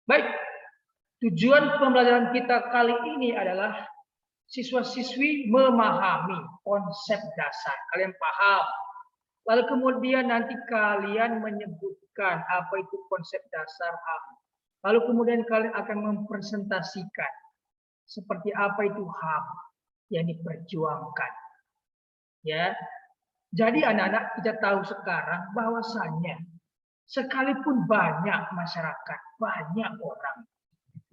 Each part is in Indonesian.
Baik, tujuan pembelajaran kita kali ini adalah siswa-siswi memahami konsep dasar. Kalian paham? Lalu kemudian nanti kalian menyebutkan apa itu konsep dasar HAM. Lalu kemudian kalian akan mempresentasikan seperti apa itu HAM yang diperjuangkan. Ya, jadi anak-anak kita tahu sekarang bahwasannya sekalipun banyak masyarakat, banyak orang,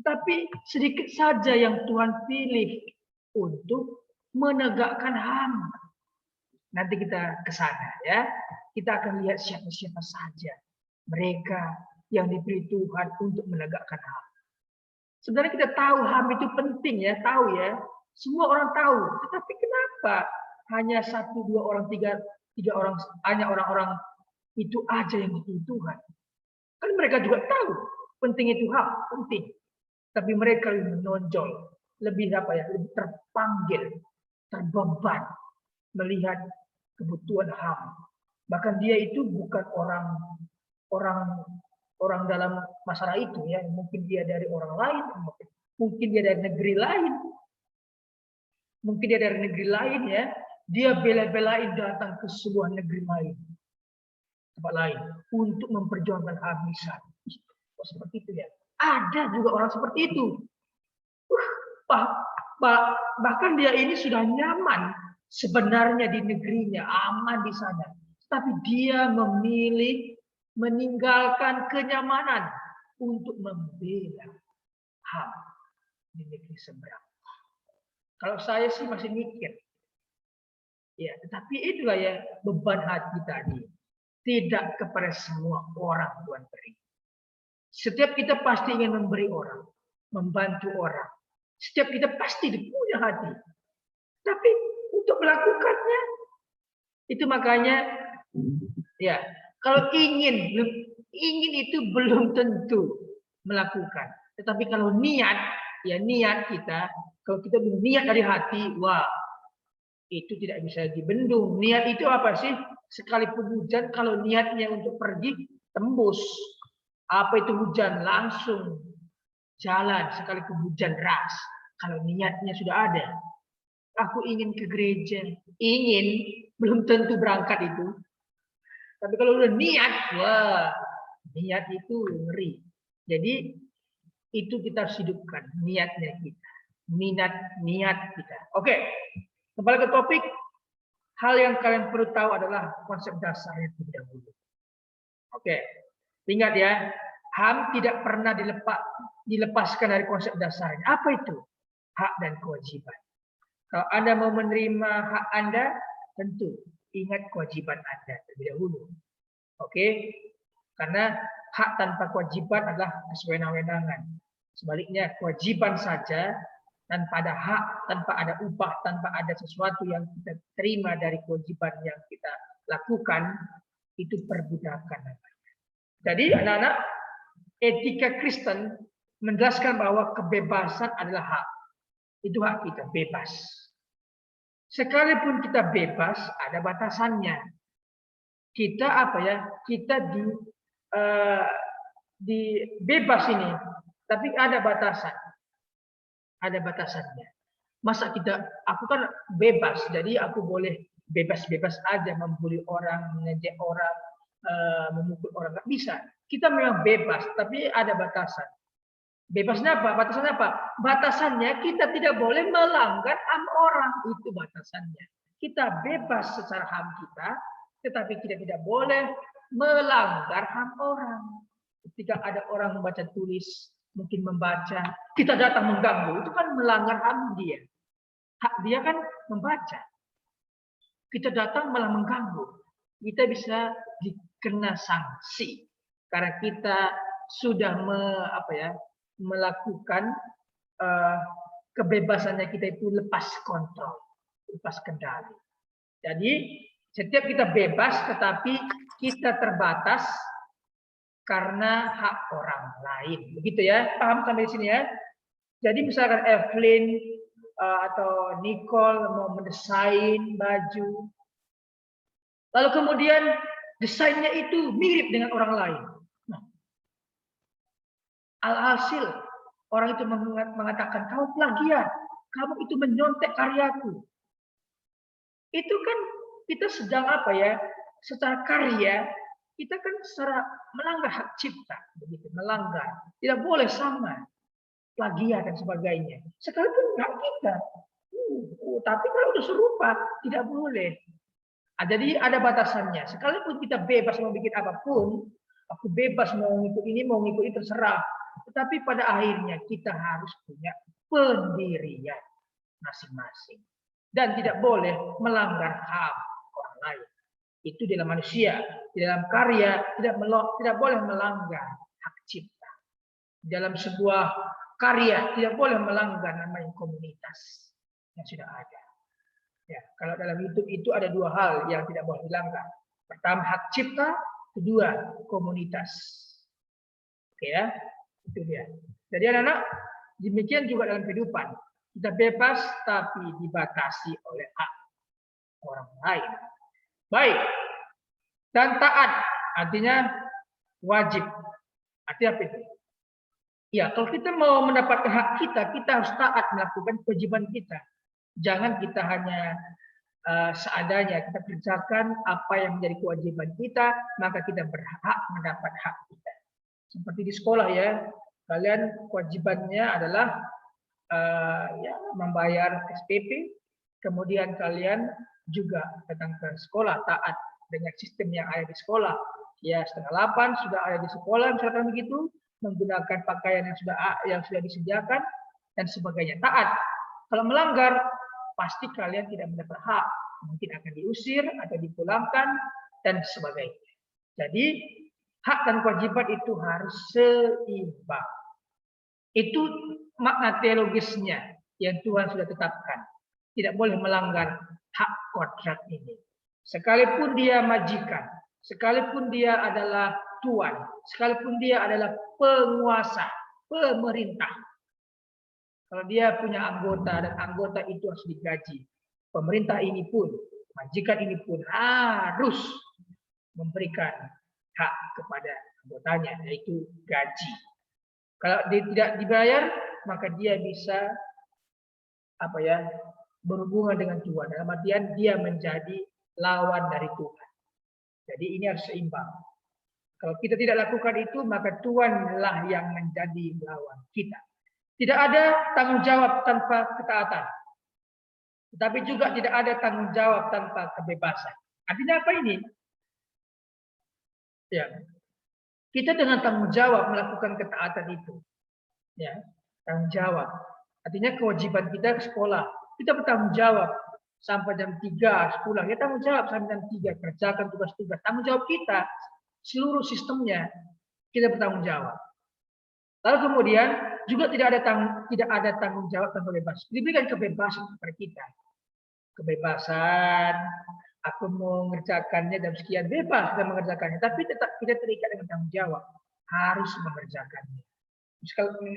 tapi sedikit saja yang Tuhan pilih untuk menegakkan HAM. Nanti kita ke sana ya. Kita akan lihat siapa-siapa saja mereka yang dipilih Tuhan untuk menegakkan HAM. Sebenarnya kita tahu HAM itu penting ya, tahu ya. Semua orang tahu. Tetapi kenapa hanya satu, dua orang, tiga orang, hanya orang-orang itu aja yang dipilih Tuhan? Kan mereka juga tahu penting itu HAM, penting. Tapi mereka lebih menonjol, lebih apa ya, lebih terpanggil, terbeban melihat kebutuhan HAM. Bahkan dia itu bukan orang dalam masalah itu ya, mungkin dia dari orang lain, mungkin dia dari negeri lain, ya, dia bela-belain datang ke sebuah negeri lain, tempat lain untuk memperjuangkan HAM misalnya. Seperti itu ya. Ada juga orang seperti itu. Bahkan dia ini sudah nyaman sebenarnya di negerinya, aman di sana. Tapi dia memilih meninggalkan kenyamanan untuk membela HAM di negeri seberang. Kalau saya sih masih mikir. Ya, tetapi itulah ya beban hati tadi. Tidak kepada semua orang Tuhan beri. Setiap kita pasti ingin memberi orang, membantu orang. Setiap kita pasti punya hati. Tapi untuk melakukannya, itu makanya, ya, kalau ingin itu belum tentu melakukan. Tetapi kalau niat, ya niat kita, kalau kita niat dari hati, wah, itu tidak bisa dibendung. Niat itu apa sih? Sekalipun hujan, kalau niatnya untuk pergi, tembus. Apa itu hujan? Langsung jalan sekalipun hujan deras. Kalau niatnya sudah ada. Aku ingin ke gereja. Ingin, belum tentu berangkat itu. Tapi kalau udah niat, wah, niat itu ngeri. Jadi, itu kita harus hidupkan. Niatnya kita. Niat kita. Oke, kembali ke topik. Hal yang kalian perlu tahu adalah konsep dasarnya terlebih dahulu. Oke, ingat ya, HAM tidak pernah dilepaskan dari konsep dasarnya. Apa itu? Hak dan kewajiban. Kalau Anda mau menerima hak Anda, tentu ingat kewajiban Anda terlebih dahulu. Oke? Karena hak tanpa kewajiban adalah kesewenang-wenangan. Sebaliknya, kewajiban saja tanpa ada hak, tanpa ada upah, tanpa ada sesuatu yang kita terima dari kewajiban yang kita lakukan, itu perbudakan. Jadi anak-anak, etika Kristen menjelaskan bahwa kebebasan adalah hak. Itu hak kita, bebas. Sekalipun kita bebas, ada batasannya. Kita apa ya? Kita di bebas ini, tapi ada batasan. Ada batasannya. Masa aku kan bebas, jadi aku boleh bebas-bebas aja membuli orang, mengejek orang, memukul orang, nggak bisa. Kita memang bebas, tapi ada batasan. Bebasnya apa? Batasannya apa? Batasannya kita tidak boleh melanggar HAM orang, itu batasannya. Kita bebas secara HAM kita, tetapi kita tidak boleh melanggar HAM orang. Ketika ada orang membaca tulis, mungkin membaca, kita datang mengganggu, itu kan melanggar HAM dia. Hak dia kan membaca. Kita datang malah mengganggu. Kita bisa dikena sanksi karena kita sudah melakukan kebebasannya kita itu lepas kontrol, lepas kendali. Jadi setiap kita bebas, tetapi kita terbatas karena hak orang lain. Begitu ya, paham sampai sini ya? Jadi misalkan Evelyn atau Nicole mau mendesain baju, lalu kemudian desainnya itu mirip dengan orang lain. Nah, Alhasil orang itu mengatakan kamu plagiat, kamu itu menyontek karyaku. Itu kan kita sedang apa ya? Secara karya kita kan secara melanggar hak cipta, begitu, melanggar. Tidak boleh sama plagiat dan sebagainya. Sekalipun hak kita. Tapi kalau sudah serupa tidak boleh. Jadi ada batasannya. Sekalipun kita bebas mau bikin apapun, aku bebas mau ngikut ini, mau ngikut itu, terserah. Tetapi pada akhirnya kita harus punya pendirian masing-masing. Dan tidak boleh melanggar hak orang lain. Itu dalam manusia, di dalam karya tidak boleh melanggar hak cipta. Dalam sebuah karya tidak boleh melanggar namanya komunitas yang sudah ada. Ya, kalau dalam YouTube itu ada dua hal yang tidak boleh dilanggar. Pertama hak cipta, kedua komunitas. Oke ya, itu dia. Jadi anak-anak, demikian juga dalam kehidupan. Kita bebas tapi dibatasi oleh hak orang lain. Baik. Dan taat artinya wajib. Artinya apa itu? Ya, kalau kita mau mendapatkan hak kita, kita harus taat melakukan kewajiban kita. Jangan kita hanya seadanya kita kerjakan apa yang menjadi kewajiban kita, maka kita berhak mendapat hak kita. Seperti di sekolah ya, kalian kewajibannya adalah ya, membayar SPP, kemudian kalian juga datang ke sekolah, taat dengan sistem yang ada di sekolah. Ya, 7:30 sudah ada di sekolah, misalkan begitu, menggunakan pakaian yang sudah disediakan dan sebagainya. Taat. Kalau melanggar, pasti kalian tidak mendapat hak, mungkin akan diusir atau dipulangkan dan sebagainya. Jadi hak dan kewajiban itu harus seimbang. Itu makna teologisnya yang Tuhan sudah tetapkan. Tidak boleh melanggar hak kodrat ini. Sekalipun dia majikan, sekalipun dia adalah tuan, sekalipun dia adalah penguasa, pemerintah. Kalau dia punya anggota dan anggota itu harus digaji. Pemerintah ini pun, majikan ini pun harus memberikan hak kepada anggotanya, yaitu gaji. Kalau dia tidak dibayar, maka dia bisa berhubungan dengan Tuhan. Dalam artian dia menjadi lawan dari Tuhan. Jadi ini harus seimbang. Kalau kita tidak lakukan itu, maka Tuhanlah yang menjadi lawan kita. Tidak ada tanggung jawab tanpa ketaatan. Tetapi juga tidak ada tanggung jawab tanpa kebebasan. Artinya apa ini? Ya, kita dengan tanggung jawab melakukan ketaatan itu. Ya, tanggung jawab. Artinya kewajiban kita ke sekolah. Kita bertanggung jawab sampai jam 3 pulang. Ya tanggung jawab sampai jam 3 kerjakan tugas-tugas. Tanggung jawab kita seluruh sistemnya kita bertanggung jawab. Lalu kemudian juga tidak ada tanggung jawab tanpa bebas. Diberikan kebebasan kepada kita. Kebebasan, aku mau mengerjakannya jam sekian, bebas dan mengerjakannya. Tapi tetap tidak terikat dengan tanggung jawab. Harus mengerjakannya.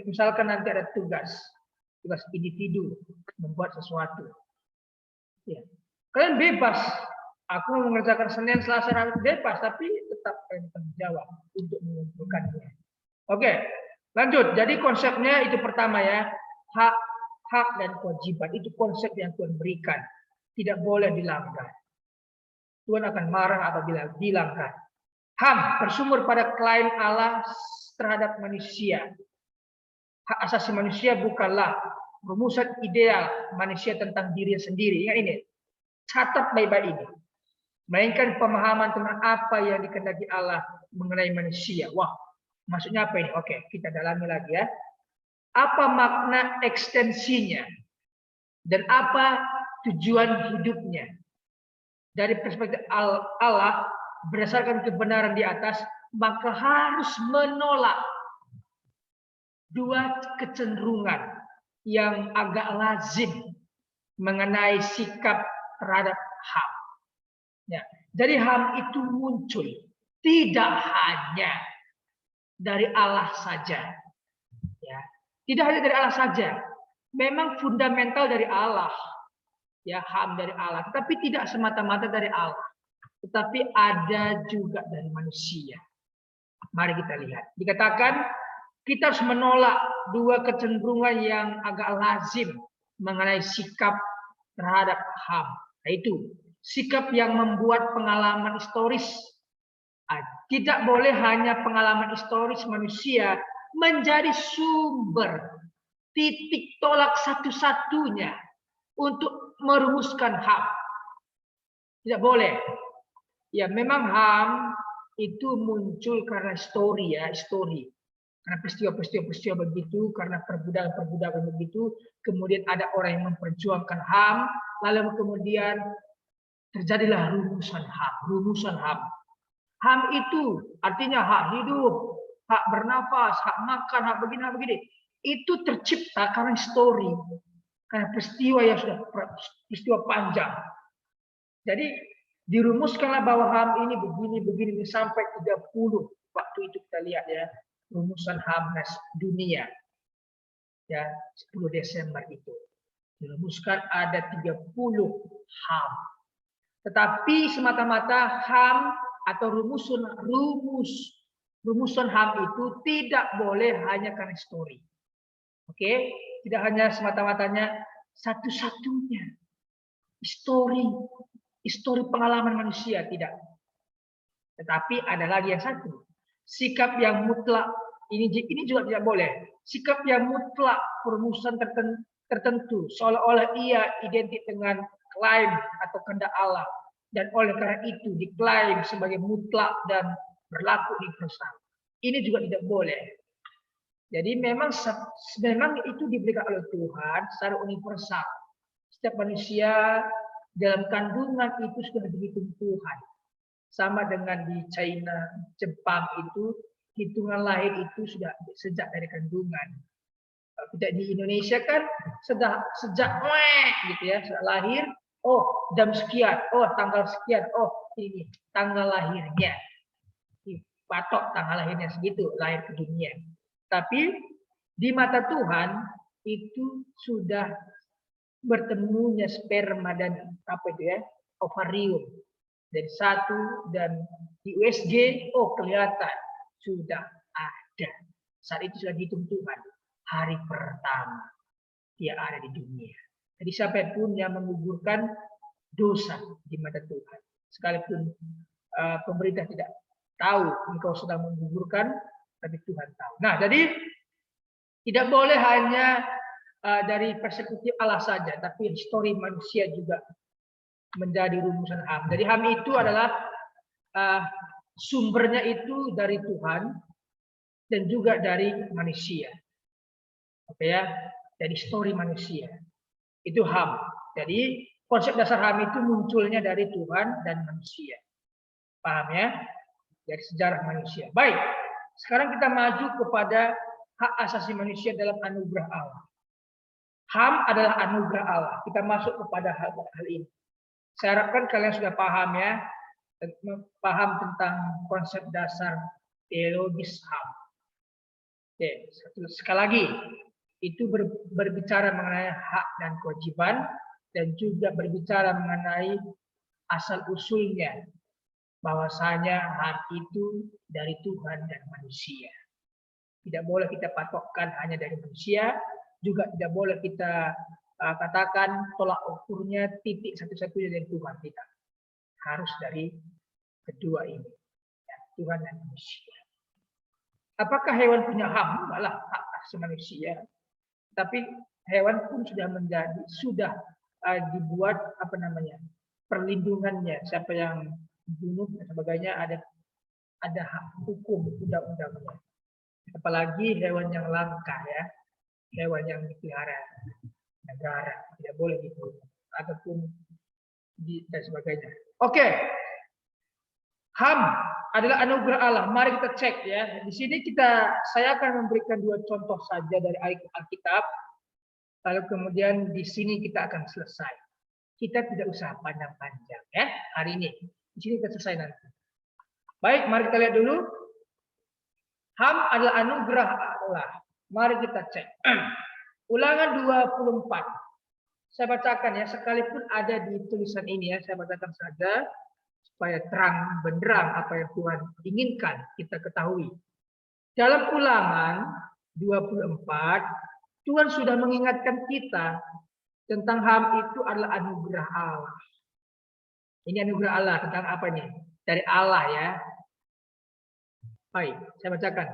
Misalkan nanti ada tugas individu membuat sesuatu. Ya. Kalian bebas. Aku mau mengerjakan Senin, Selasa, Rabu, bebas, tapi tetap kalian tanggung jawab untuk mengumpulkannya. Oke, lanjut. Jadi konsepnya itu pertama ya, hak dan kewajiban itu konsep yang Tuhan berikan, tidak boleh dilanggar. Tuhan akan marah apabila dilanggar. HAM bersumber pada klaim Allah terhadap manusia. Hak asasi manusia bukanlah rumusan ideal manusia tentang diri sendiri. Ingat ini, catat baik-baik ini. Melainkan pemahaman tentang apa yang dikehendaki Allah mengenai manusia. Wah, maksudnya apa ini? Oke, kita dalami lagi ya. Apa makna ekstensinya? Dan apa tujuan hidupnya? Dari perspektif Allah, berdasarkan kebenaran di atas, maka harus menolak dua kecenderungan yang agak lazim mengenai sikap terhadap HAM. Ya, jadi HAM itu muncul tidak hanya dari Allah saja, ya, tidak hanya dari Allah saja. Memang fundamental dari Allah, ya, HAM dari Allah, tetapi tidak semata-mata dari Allah, tetapi ada juga dari manusia. Mari kita lihat. Dikatakan kita harus menolak dua kecenderungan yang agak lazim mengenai sikap terhadap HAM, yaitu sikap yang membuat pengalaman historis. Tidak boleh hanya pengalaman historis manusia menjadi sumber titik tolak satu-satunya untuk merumuskan HAM. Tidak boleh. Ya, memang HAM itu muncul karena histori. Karena peristiwa-peristiwa begitu, karena perbudakan begitu, kemudian ada orang yang memperjuangkan HAM, lalu kemudian terjadilah rumusan HAM. HAM itu artinya hak hidup, hak bernafas, hak makan, hak begini. Itu tercipta karena histori, karena peristiwa yang sudah peristiwa panjang. Jadi dirumuskanlah bahwa HAM ini begini sampai 30 waktu itu kita lihat ya, rumusan HAM dunia. Ya, 10 Desember itu. Dirumuskan ada 30 HAM. Tetapi semata-mata HAM atau rumusan HAM itu tidak boleh hanya karena histori. Oke, tidak hanya semata-matanya satu-satunya histori pengalaman manusia, tidak. Tetapi ada lagi yang satu, sikap yang mutlak. Ini juga tidak boleh. Sikap yang mutlak perumusan tertentu, seolah-olah ia identik dengan klaim atau kehendak Allah, dan oleh karena itu diklaim sebagai mutlak dan berlaku universal. Ini juga tidak boleh. Jadi memang itu diberikan oleh Tuhan secara universal. Setiap manusia dalam kandungan itu sudah dihitung Tuhan. Sama dengan di China, Jepang itu hitungan lahir itu sudah sejak dari kandungan. Tidak di Indonesia kan sejak gitu ya, sejak lahir, oh jam sekian, oh tanggal sekian, oh ini tanggal lahirnya. Patok tanggal lahirnya segitu, lahir ke dunia. Tapi di mata Tuhan itu sudah bertemunya sperma dan ovarium dari satu, dan di USG kelihatan sudah ada. Saat itu sudah dihitung Tuhan. Hari pertama dia ada di dunia. Jadi siapapun yang menggugurkan dosa di mata Tuhan, sekalipun pemerintah tidak tahu engkau sedang menggugurkan, tapi Tuhan tahu. Nah, jadi tidak boleh hanya dari perspektif Allah saja, tapi histori manusia juga menjadi rumusan HAM. Jadi HAM itu adalah sumbernya itu dari Tuhan dan juga dari manusia. Oke ya, dari histori manusia. Itu HAM. Jadi konsep dasar HAM itu munculnya dari Tuhan dan manusia. Paham ya? Dari sejarah manusia. Baik, sekarang kita maju kepada hak asasi manusia dalam anugerah Allah. HAM adalah anugerah Allah. Kita masuk kepada hal ini. Saya harapkan kalian sudah paham ya, paham tentang konsep dasar teologis HAM. Oke, sekali lagi, itu berbicara mengenai hak dan kewajiban, dan juga berbicara mengenai asal-usulnya, bahwasanya HAM itu dari Tuhan dan manusia. Tidak boleh kita patokkan hanya dari manusia, juga tidak boleh kita katakan tolak ukurnya titik satu-satunya dari Tuhan. Tidak. Harus dari kedua ini, ya, Tuhan dan manusia. Apakah hewan punya HAM? Enggaklah, hak asasi manusia. Tapi hewan pun sudah dibuat perlindungannya. Siapa yang dibunuh dan sebagainya ada hak hukum undang-undangnya. Apalagi hewan yang langka ya, hewan yang dipelihara negara tidak boleh dibunuh ataupun dan sebagainya. Oke. HAM adalah anugerah Allah. Mari kita cek ya. Di sini saya akan memberikan 2 contoh saja dari Alkitab. Lalu kemudian di sini kita akan selesai. Kita tidak usah panjang-panjang ya hari ini. Di sini kita selesai nanti. Baik, mari kita lihat dulu. HAM adalah anugerah Allah. Mari kita cek. Ulangan 24. Saya bacakan ya, sekalipun ada di tulisan ini ya, saya bacakan saja supaya terang benderang apa yang Tuhan inginkan kita ketahui. Dalam Ulangan 24, Tuhan sudah mengingatkan kita tentang HAM itu adalah anugerah Allah. Ini anugerah Allah tentang apa nih? Dari Allah ya. Baik, saya bacakan.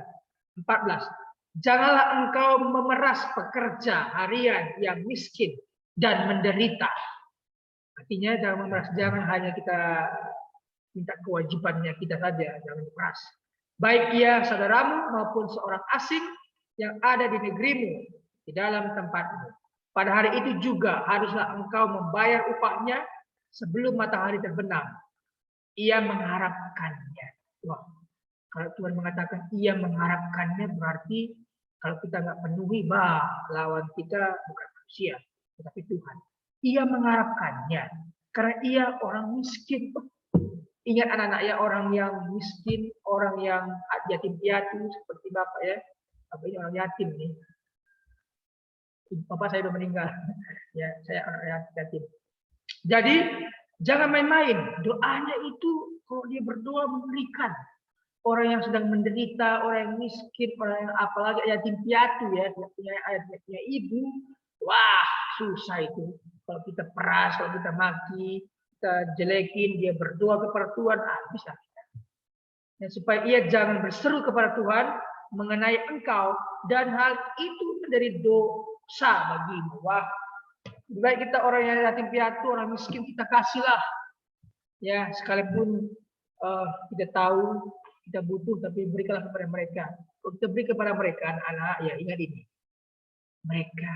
14. Janganlah engkau memeras pekerja harian yang miskin dan menderita. Artinya jangan memeras, jangan hanya kita minta kewajibannya kita saja, jangan memeras. Baik ia saudaramu maupun seorang asing yang ada di negerimu, di dalam tempatmu. Pada hari itu juga haruslah engkau membayar upahnya sebelum matahari terbenam. Ia mengharapkannya. Wah, kalau Tuhan mengatakan ia mengharapkannya berarti kalau kita nggak penuhi, lawan kita bukan manusia, tetapi Tuhan. Ia mengharapkannya karena ia orang miskin. Ingat anak-anak ya, orang yang miskin, orang yang yatim piatu seperti Bapak ya. Bapak ini orang yatim nih. Bapak saya sudah meninggal. Ya, saya orang yatim. Jadi jangan main-main. Doanya itu kalau dia berdoa memberikan. Orang yang sedang menderita, orang yang miskin, orang yang apalagi yatim piatu ya, punya ayah, punya ibu, wah susah itu. Kalau kita peras, kalau kita maki, kita jelekin, dia berdoa kepada Tuhan, bisa. Dan supaya ia jangan berseru kepada Tuhan mengenai engkau dan hal itu menjadi dosa bagimu. Wah, baik kita orang yang yatim piatu, orang miskin kita kasihlah. Ya, sekalipun kita tahu kita butuh, tapi berikanlah kepada mereka. Kalau kita beri kepada mereka, anak-anak, ya ingat ini. Mereka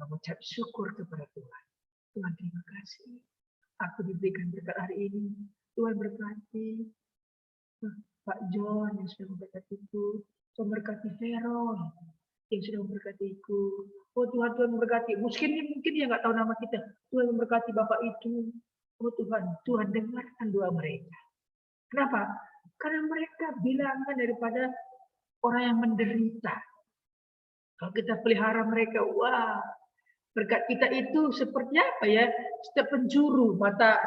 mengucap syukur kepada Tuhan. Tuhan terima kasih. Aku diberikan berkat hari ini. Tuhan berkati Pak John yang sudah memberkatiku. Tuhan berkati Veron yang sudah memberkatiku. Oh Tuhan, Tuhan memberkati. Mungkin dia nggak tahu nama kita. Tuhan memberkati Bapak itu. Oh Tuhan, Tuhan dengarkan doa mereka. Kenapa? Karena mereka bilangan daripada orang yang menderita. Kalau kita pelihara mereka, wah, berkat kita itu seperti apa ya? Setiap penjuru mata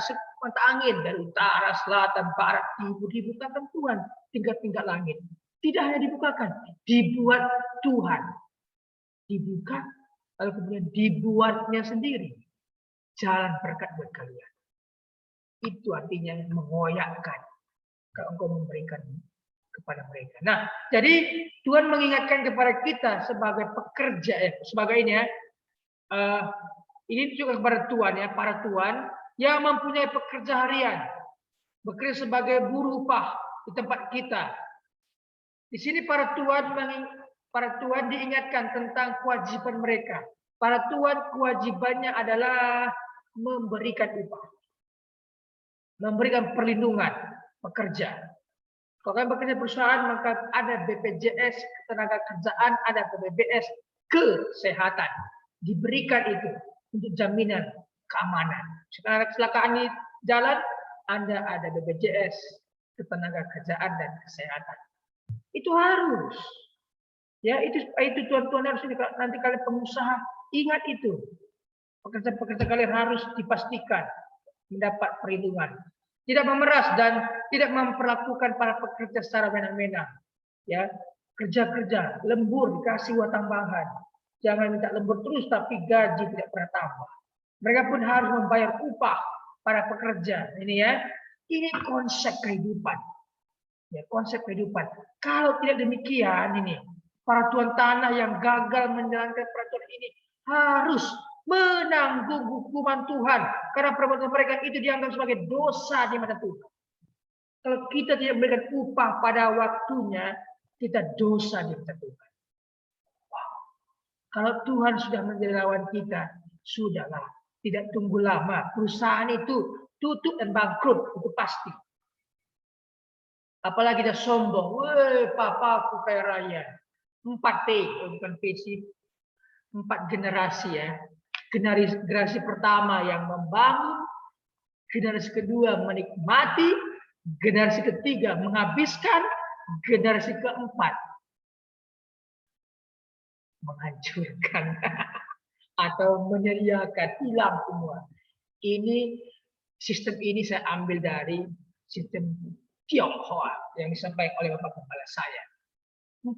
angin dari utara, selatan, barat, timur dibukakan Tuhan tingkat-tingkat langit. Tidak hanya dibukakan, dibuat Tuhan. Dibuka, lalu kemudian dibuatnya sendiri. Jalan berkat buat kalian. Itu artinya mengoyakkan. Kalau engkau memberikan kepada mereka. Nah, jadi Tuhan mengingatkan kepada kita sebagai pekerja, sebagai ini ya. Ini juga kepada Tuhan ya, para Tuhan yang mempunyai pekerja harian, bekerja sebagai buruh upah di tempat kita. Di sini para Tuhan diingatkan tentang kewajiban mereka. Para Tuhan kewajibannya adalah memberikan upah, memberikan perlindungan pekerja. Kalau kalian bekerja perusahaan, maka ada BPJS ketenagakerjaan, ada BPJS kesehatan. Diberikan itu untuk jaminan keamanan. Sekarang kecelakaan di jalan, Anda ada BPJS ketenagakerjaan dan kesehatan. Itu harus. Ya, itu Tuhan harus nanti kalian pengusaha ingat itu. Pekerja-pekerja kalian harus dipastikan mendapat perlindungan. Tidak memeras dan tidak memperlakukan para pekerja secara menang-menang. Ya, kerja-kerja, lembur dikasih uang tambahan. Jangan minta lembur terus tapi gaji tidak pernah tambah. Mereka pun harus membayar upah para pekerja. Ini ya, ini konsep kehidupan. Ya, konsep kehidupan. Kalau tidak demikian ini, para tuan tanah yang gagal menjalankan peraturan ini harus menanggung hukuman Tuhan karena perbuatan mereka itu dianggap sebagai dosa di mata Tuhan. Kalau kita tidak memberikan upah pada waktunya, kita dosa di mata Tuhan. Wow. Kalau Tuhan sudah menjadi lawan kita, sudahlah, tidak tunggu lama. Perusahaan itu tutup dan bangkrut, itu pasti. Apalagi kita sombong, weh, papa aku kaya raya. 4P, bukan PC, 4 generasi ya. Generasi pertama yang membangun, generasi kedua menikmati, generasi ketiga menghabiskan, generasi keempat menghancurkan atau menyediakan, hilang semua. Ini sistem ini saya ambil dari sistem Tionghoa yang disampaikan oleh Bapak Kepala saya. 4.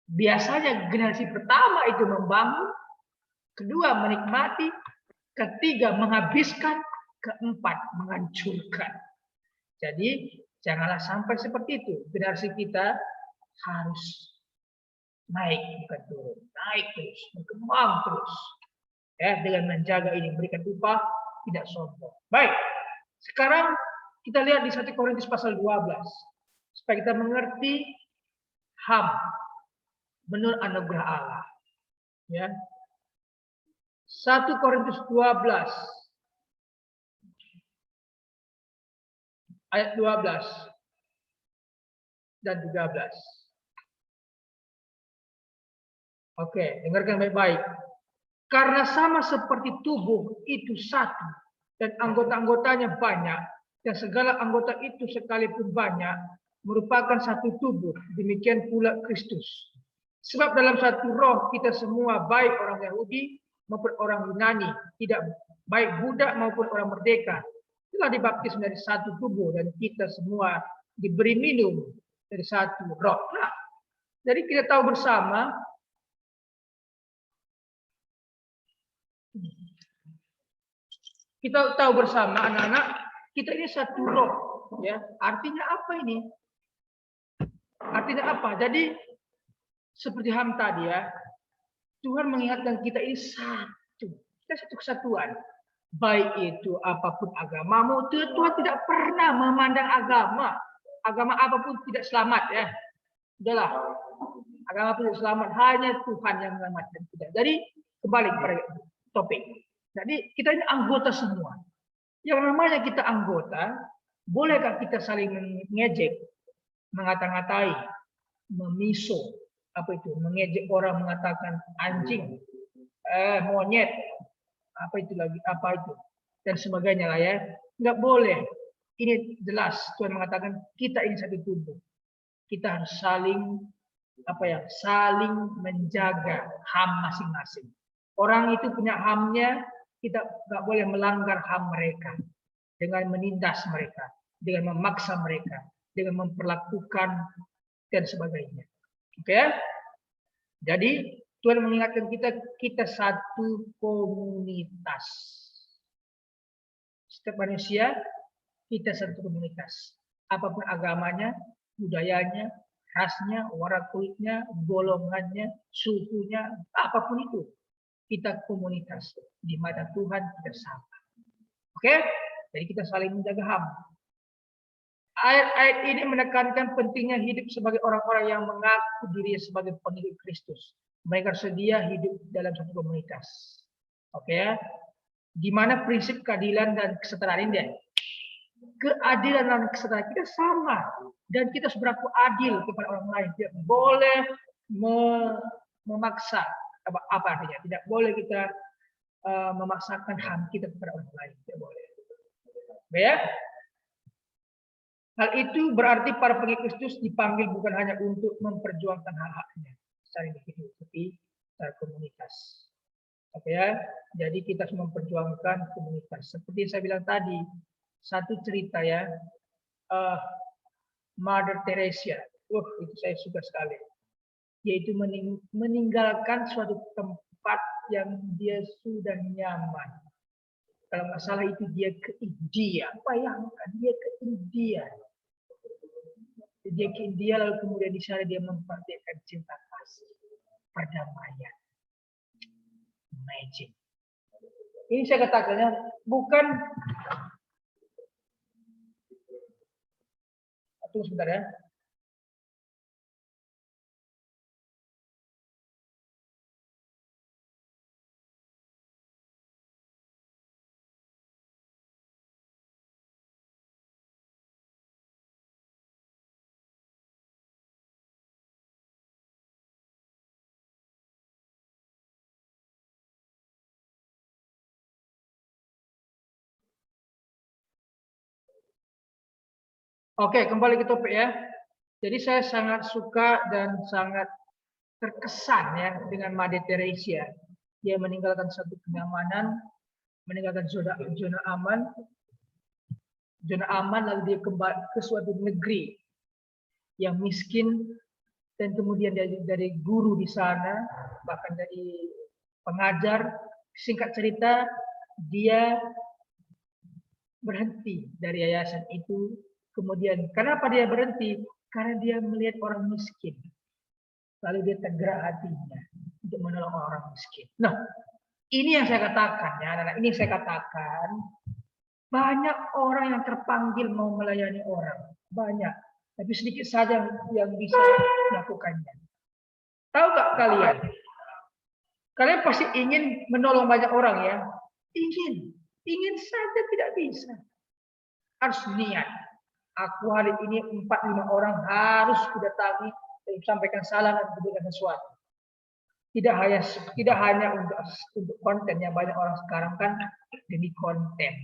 Biasanya generasi pertama itu membangun, kedua menikmati, ketiga menghabiskan, keempat menghancurkan. Jadi janganlah sampai seperti itu. Generasi kita harus naik, bukan turun. Naik terus, berkembang terus. Ya, dengan menjaga ini, berikan upah, tidak sombong. Baik, sekarang kita lihat di 1 Korintus pasal 12. Supaya kita mengerti HAM menurut anugerah Allah. Ya. 1 Korintus 12 ayat 12 dan 13. Oke, dengarkan baik-baik. Karena sama seperti tubuh itu satu dan anggota-anggotanya banyak, dan segala anggota itu sekalipun banyak merupakan satu tubuh, demikian pula Kristus. Sebab dalam satu roh kita semua, baik orang Yahudi maupun orang Yunani, tidak baik budak maupun orang merdeka, telah dibaptis menjadi satu tubuh, dan kita semua diberi minum dari satu roh. Nah, jadi kita tahu bersama anak-anak, kita ini satu roh, ya. Artinya apa ini? Artinya apa? Jadi seperti HAM tadi ya, Tuhan mengingatkan kita ini satu. Kita satu kesatuan. Baik itu apapun agamamu, Tuhan tidak pernah memandang agama. Agama apapun tidak selamat ya. Udahlah. Agama pun tidak selamat, hanya Tuhan yang menyelamatkan kita. Jadi kembali kepada topik. Jadi kita ini anggota semua. Yang namanya kita anggota, bolehkah kita saling mengejek, mengata-ngatai, memiso, apa itu, mengejek orang, mengatakan anjing, monyet, apa itu lagi, apa itu, dan sebagainya lah ya. Nggak boleh. Ini jelas Tuhan mengatakan kita ini satu tubuh. Kita harus saling saling menjaga HAM masing-masing. Orang itu punya HAM-nya, kita nggak boleh melanggar HAM mereka dengan menindas mereka, dengan memaksa mereka, dengan memperlakukan dan sebagainya. Oke? Jadi Tuhan mengingatkan kita satu komunitas. Setiap manusia kita satu komunitas. Apapun agamanya, budayanya, rasnya, warna kulitnya, golongannya, sukunya, apapun itu. Kita komunitas di mana Tuhan kita sama. Oke? Jadi kita saling menjaga HAM. Ayat-ayat ini menekankan pentingnya hidup sebagai orang-orang yang mengaku dirinya sebagai pengikut Kristus. Mereka sedia hidup dalam satu komunitas. Oke? Di mana prinsip keadilan dan kesetaraan ini. Keadilan dan kesetaraan kita sama. Dan kita harus berlaku adil kepada orang lain. Tidak boleh memaksa. Apa artinya? Tidak boleh kita memaksakan HAM kita kepada orang lain. Tidak boleh. Ya? Hal itu berarti para pengikut Kristus dipanggil bukan hanya untuk memperjuangkan hak-haknya secara individu, tapi secara komunitas. Oke ya, jadi kita harus memperjuangkan komunitas. Seperti yang saya bilang tadi, satu cerita ya, Mother Teresa, itu saya suka sekali, yaitu meninggalkan suatu tempat yang dia sudah nyaman. Kalau nggak salah itu dia ke India. Bayangkan dia ke India. Dia ke India lalu kemudian di sana dia mempraktikkan cinta kasih, perdamaian. Imagine. Ini saya katakannya bukan. Tunggu sebentar ya. Oke, kembali ke topik ya. Jadi saya sangat suka dan sangat terkesan ya dengan Mother Teresa. Dia meninggalkan satu kenyamanan, meninggalkan zona aman, lalu dia kembali ke suatu negeri yang miskin, dan kemudian dari guru di sana, bahkan dari pengajar. Singkat cerita, dia berhenti dari yayasan itu. Kemudian, kenapa dia berhenti? Karena dia melihat orang miskin. Lalu dia tergerak hatinya untuk menolong orang miskin. Nah, ini yang saya katakan, ya, anak-anak. Ini yang saya katakan. Banyak orang yang terpanggil mau melayani orang. Banyak. Tapi sedikit saja yang bisa melakukannya. Tahu nggak kalian? Kalian pasti ingin menolong banyak orang ya. Ingin saja tidak bisa. Harus niat. Aku hari ini 4-5 orang harus kudatangi dan sampaikan salam dan berikan sesuatu. Tidak hanya untuk konten yang banyak orang sekarang kan demi konten,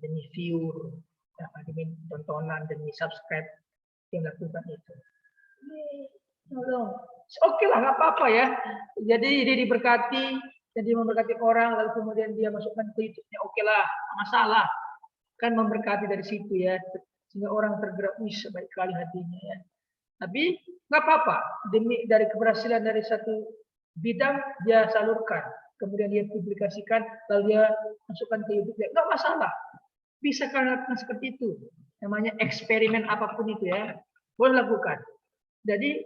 demi view, demi tontonan, demi subscribe yang lakukan itu. Tolong. Oke lah, nggak apa-apa ya. Jadi dia diberkati, jadi memberkati orang, lalu kemudian dia masukkan ke YouTube-nya. Oke lah, masalah. Kan memberkati dari situ ya, sehingga orang tergerak, wih baik kali hatinya ya. Tapi nggak apa-apa, demi dari keberhasilan dari satu bidang dia salurkan, kemudian dia publikasikan, lalu dia masukkan ke YouTube, nggak masalah. Bisa kalian lakukan seperti itu. Namanya eksperimen apapun itu ya, boleh lakukan. Jadi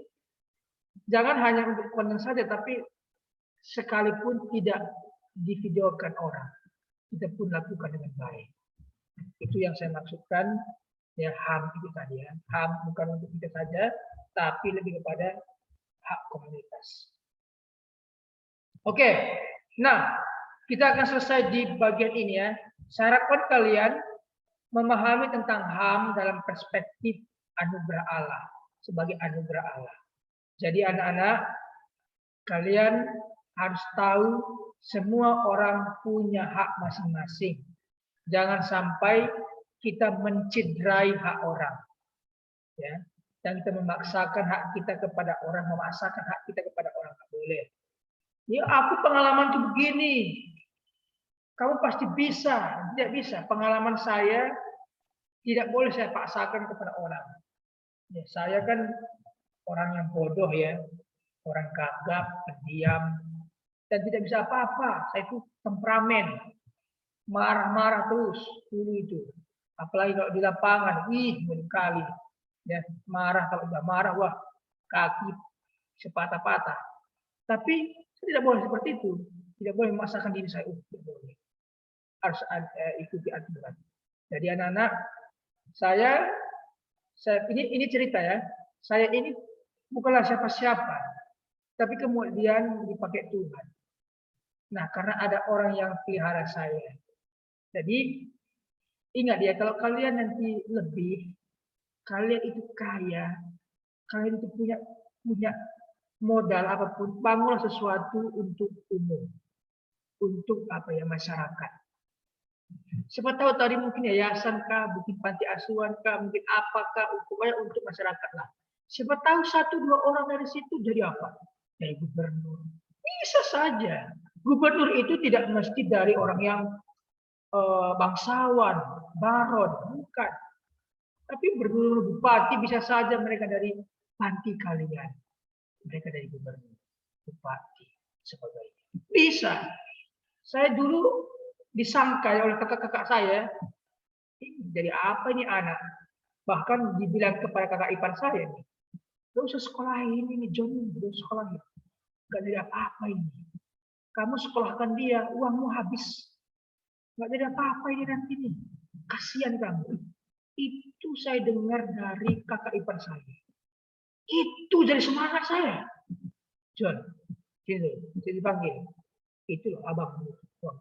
jangan hanya untuk konten saja, tapi sekalipun tidak divideokan orang, kita pun lakukan dengan baik. Itu yang saya maksudkan. Ya, HAM itu tadi ya. HAM bukan untuk kita saja, tapi lebih kepada hak komunitas. Oke, nah kita akan selesai di bagian ini ya. Saya harapkan kalian memahami tentang HAM dalam perspektif anugerah Allah, sebagai anugerah Allah. Jadi anak-anak, kalian harus tahu semua orang punya hak masing-masing. Jangan sampai kita mencederai hak orang, ya. Dan kita memaksakan hak kita kepada orang, memaksakan hak kita kepada orang, nggak boleh. Ya, aku pengalaman itu begini, kamu pasti bisa, tidak bisa. Pengalaman saya tidak boleh saya paksakan kepada orang. Ya, saya kan orang yang bodoh ya, orang gagap, pendiam, dan tidak bisa apa-apa. Saya itu temperamen, marah-marah terus dulu itu. Apalagi kalau di lapangan, kali ya, marah, kalau udah marah, wah kaki sepatah-patah. Tapi saya tidak boleh seperti itu, tidak boleh memaksakan diri saya, tidak boleh. Harus ikuti aturan. Jadi anak-anak, saya ini cerita ya, saya ini bukanlah siapa-siapa, tapi kemudian dipakai Tuhan. Nah, karena ada orang yang pelihara saya. Jadi ingat ya, kalau kalian nanti lebih, kalian itu kaya, kalian itu punya modal apapun, bangunlah sesuatu untuk umum, untuk masyarakat. Siapa tahu tadi mungkin yayasan kah, mungkin panti asuhan kah, mungkin apakah, untuk masyarakat lah. Siapa tahu 1-2 orang dari situ jadi apa? Jadi gubernur. Bisa saja. Gubernur itu tidak mesti dari orang yang bangsawan, baron, bukan. Tapi gubernur, bupati bisa saja mereka dari panti kalian. Mereka dari gubernur, bupati, sebagainya. Bisa. Saya dulu disangka oleh kakak-kakak saya, jadi apa ini anak? Bahkan dibilang kepada kakak ipar saya, gak usah sekolah ini, John, gak usah sekolah ini. Gak jadi apa-apa ini. Kamu sekolahkan dia, uangmu habis. Gak jadi apa-apa ini nanti nih. Kasihan kamu. Itu saya dengar dari kakak ipar saya. Itu jadi semangat saya. John, sini, dipanggil. Itu loh abang tua.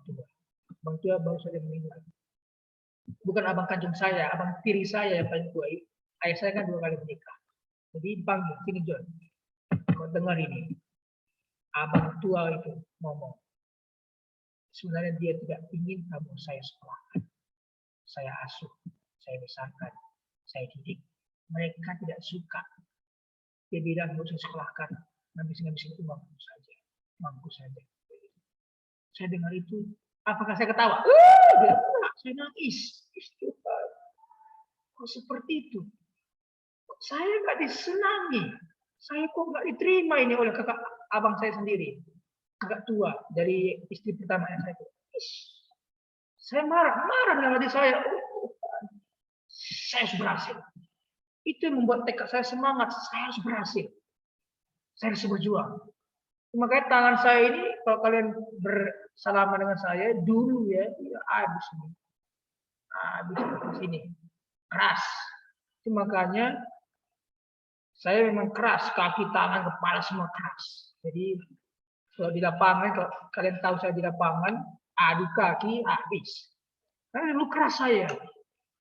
Abang tua baru saja meninggal. Bukan abang kandung saya, abang tiri saya yang paling tua. Ayah saya kan 2 kali menikah. Jadi dipanggil, sini John. Kau dengar ini. Abang tua itu ngomong. Sebenarnya dia tidak ingin kamu saya sekolahkan. Saya asuh, saya besarkan, saya didik. Mereka tidak suka. Dia bilang, nggak usah sekolahkan. Ngabisin uangku saja. Uangku saja. Saya dengar itu, apakah saya ketawa? Saya nangis. Kok seperti itu? Kok Saya nggak disenangi. Saya kok nggak diterima ini oleh kakak abang saya sendiri. Kakak tua dari istri pertama saya. Saya marah dalam hati saya. Saya harus berhasil. Itu yang membuat tekad saya semangat. Saya harus berhasil. Saya harus berjuang. Makanya tangan saya ini, kalau kalian bersalaman dengan saya, dulu ya habis nih. Habis di sini. Keras. Itu makanya saya memang keras. Kaki, tangan, kepala semua keras. Jadi kalau di lapangan, kalau kalian tahu saya di lapangan, adu kaki, habis. Karena dulu keras saya.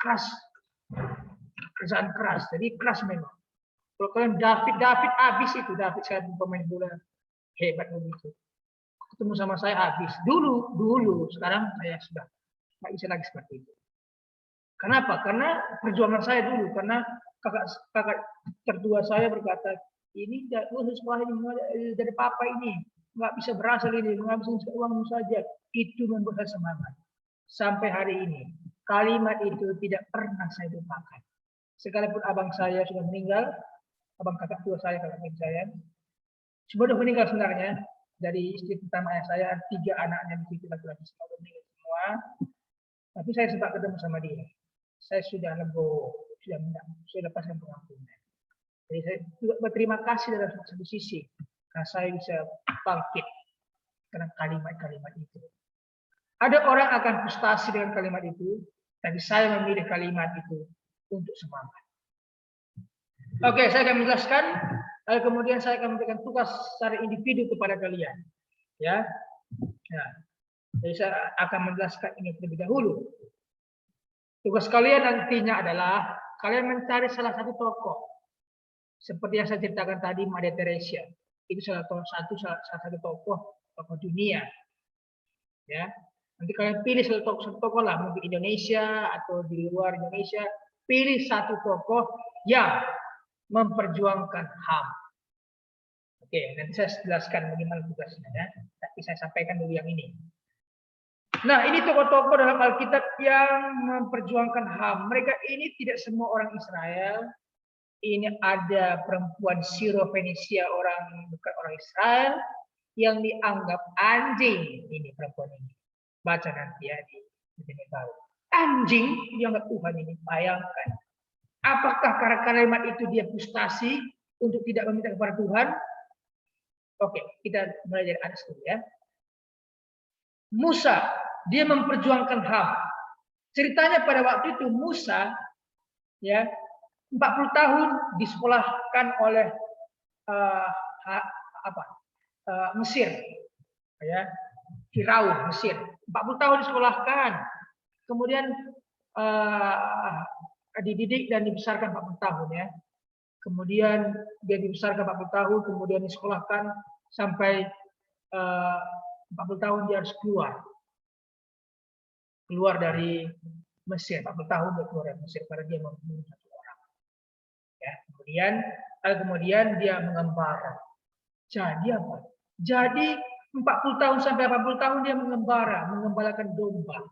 Keras. Kerjaan keras. Jadi keras memang. Kalau kalian David habis itu. David saya pemain bola hebat begitu. Ketemu sama saya habis. Dulu. Sekarang saya sudah nggak bisa lagi seperti itu. Kenapa? Karena perjuangan saya dulu. Karena kakak tertua saya berkata, ini sekolah ini dari papa ini. Nggak bisa berhasil ini. Menghabiskan uangmu saja. Itu membuat saya semangat. Sampai hari ini. Kalimat itu tidak pernah saya lupakan. Sekalipun abang saya sudah meninggal, abang kakak tua saya, kakak ibu saya, sudah meninggal sebenarnya. Dari istri pertama ayah saya, 3 anaknya di situ laki-laki semua meninggal semua. Tapi saya sempat ketemu sama dia. Saya sudah legowo, sudah lepaskan pengampunan. Jadi saya juga berterima kasih dalam satu sisi, karena saya bisa bangkit karena kalimat-kalimat itu. Ada orang akan frustasi dengan kalimat itu, tapi saya memilih kalimat itu untuk semangat. Oke, saya akan menjelaskan. Kemudian saya akan memberikan tugas secara individu kepada kalian. Ya, nah, jadi saya akan menjelaskan ini terlebih dahulu. Tugas kalian nantinya adalah kalian mencari salah satu tokoh, seperti yang saya ceritakan tadi, Mother Teresa. Itu salah satu tokoh dunia. Ya, nanti kalian pilih satu tokoh lah, mungkin Indonesia atau di luar Indonesia. Pilih satu tokoh yang memperjuangkan HAM. Oke, nanti saya jelaskan bagaimana tugasnya ya. Tapi saya sampaikan dulu yang ini. Nah, ini tokoh-tokoh dalam Alkitab yang memperjuangkan HAM. Mereka ini tidak semua orang Israel. Ini ada perempuan Syro-Fenisia, bukan orang Israel, yang dianggap anjing. Ini perempuan ini. Baca nanti ya di tahu. Anjing dianggap Tuhan ini. Bayangkan. Apakah karena kalimat itu dia frustasi untuk tidak meminta kepada Tuhan? Oke, kita mulai dari atas dulu ya. Musa, dia memperjuangkan HAM. Ceritanya pada waktu itu Musa ya 40 tahun disekolahkan oleh Mesir. Ya, Firaun Mesir. 40 tahun disekolahkan. Kemudian dididik dan dibesarkan 40 tahun ya. Kemudian dia dibesarkan 40 tahun, kemudian disekolahkan sampai 40 tahun dia harus keluar dari Mesir. 40 tahun dia keluar dari Mesir karena dia membunuh satu orang. Ya, kemudian dia mengembara. Jadi apa? Jadi 40 tahun sampai 80 tahun dia mengembalakan domba.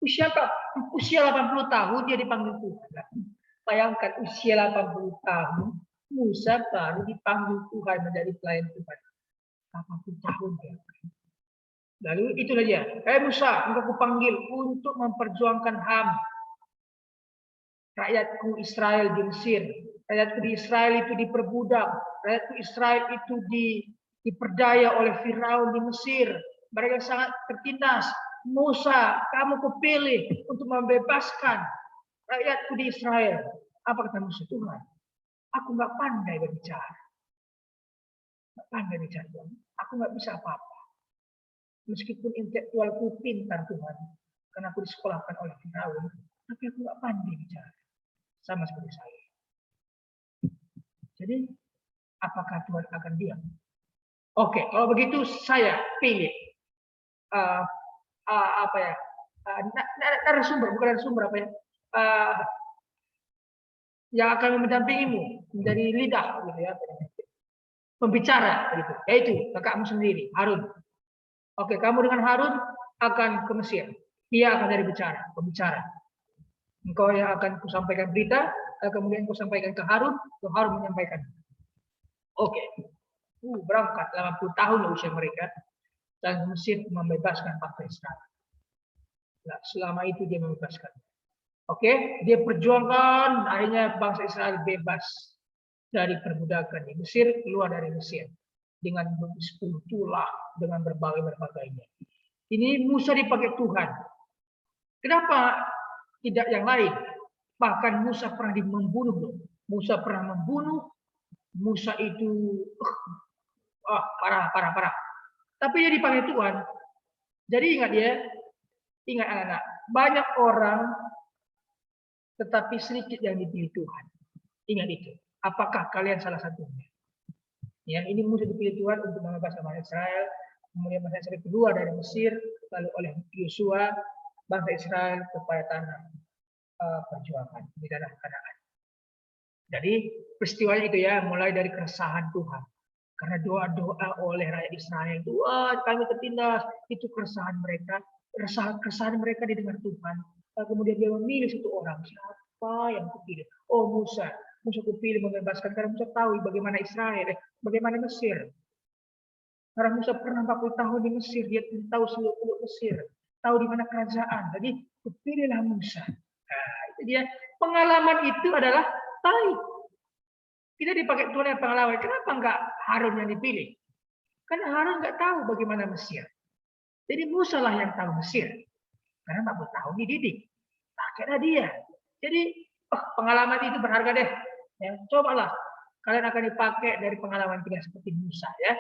Usia 80 tahun dia dipanggil Tuhan. Bayangkan usia 80 tahun, Musa baru dipanggil Tuhan menjadi pelayan Tuhan. 80 tahun dia. Lalu itulah dia. Musa, engkau kupanggil untuk memperjuangkan HAM. Rakyatku Israel di Mesir. Rakyatku di Israel itu diperbudak. Rakyatku Israel itu diperdaya oleh Firaun di Mesir. Mereka sangat tertindas. Musa, kamu kupilih untuk membebaskan rakyatku di Israel. Apa kata Musa? Tuhan, aku nggak pandai berbicara. Nggak pandai bicara, Tuhan. Aku nggak bisa apa-apa. Meskipun intelektualku pintar, Tuhan. Karena aku disekolahkan oleh Firaun. Tapi aku nggak pandai bicara. Sama seperti saya. Jadi, apakah Tuhan akan diam? Oke, kalau begitu saya pilih narasumber, bukan narasumber apa ya, yang akan mendampingimu menjadi lidah, gitu ya, pembicara, gitu. Yaitu kakakmu sendiri, Harun. Oke, kamu dengan Harun akan ke Mesir. Dia akan jadi pembicara. Engkau yang akan kusampaikan berita, kemudian kau sampaikan ke Harun menyampaikan. Oke. Berangkat 80 tahun usia mereka, dan Mesir membebaskan bangsa Israel. Nah, selama itu dia membebaskan. Oke, dia perjuangkan, akhirnya bangsa Israel bebas dari perbudakan di Mesir, keluar dari Mesir dengan 10 tulah, dengan berbagai-bagainya. Ini Musa dipakai Tuhan. Kenapa tidak yang lain? Bahkan Musa pernah membunuh. Musa pernah membunuh. Musa itu parah. Tapi dia dipakai Tuhan. Jadi ingat anak-anak, banyak orang tetapi sedikit yang dipilih Tuhan. Ingat itu. Apakah kalian salah satunya? Ya, ini Musa dipilih Tuhan untuk membebaskan bangsa Israel. Kemudian bangsa Israel keluar dari Mesir, lalu oleh Yosua bangsa Israel kepada tanah perjuangan di tanah Kanaan. Jadi peristiwanya itu ya, mulai dari keresahan Tuhan. Karena doa-doa oleh rakyat Israel itu, kami tertindas, itu keresahan mereka. Keresahan mereka didengar Tuhan. Kemudian dia memilih satu orang, siapa yang kupilih? Oh, Musa kupilih membebaskan, karena Musa tahu bagaimana Israel, bagaimana Mesir. Karena Musa pernah 40 tahun di Mesir, dia tahu seluruh Mesir, tahu di mana kerajaan. Jadi kupilihlah Musa. Nah, itu dia. Pengalaman itu adalah baik. Kita dipakai Tuhan yang pengalaman. Kenapa enggak Harun yang dipilih? Karena Harun enggak tahu bagaimana Mesir. Jadi Musa lah yang tahu Mesir. Karena 40 tahun dididik. Pakailah dia. Jadi pengalaman itu berharga deh. Ya, cobalah. Kalian akan dipakai dari pengalaman kita seperti Musa ya.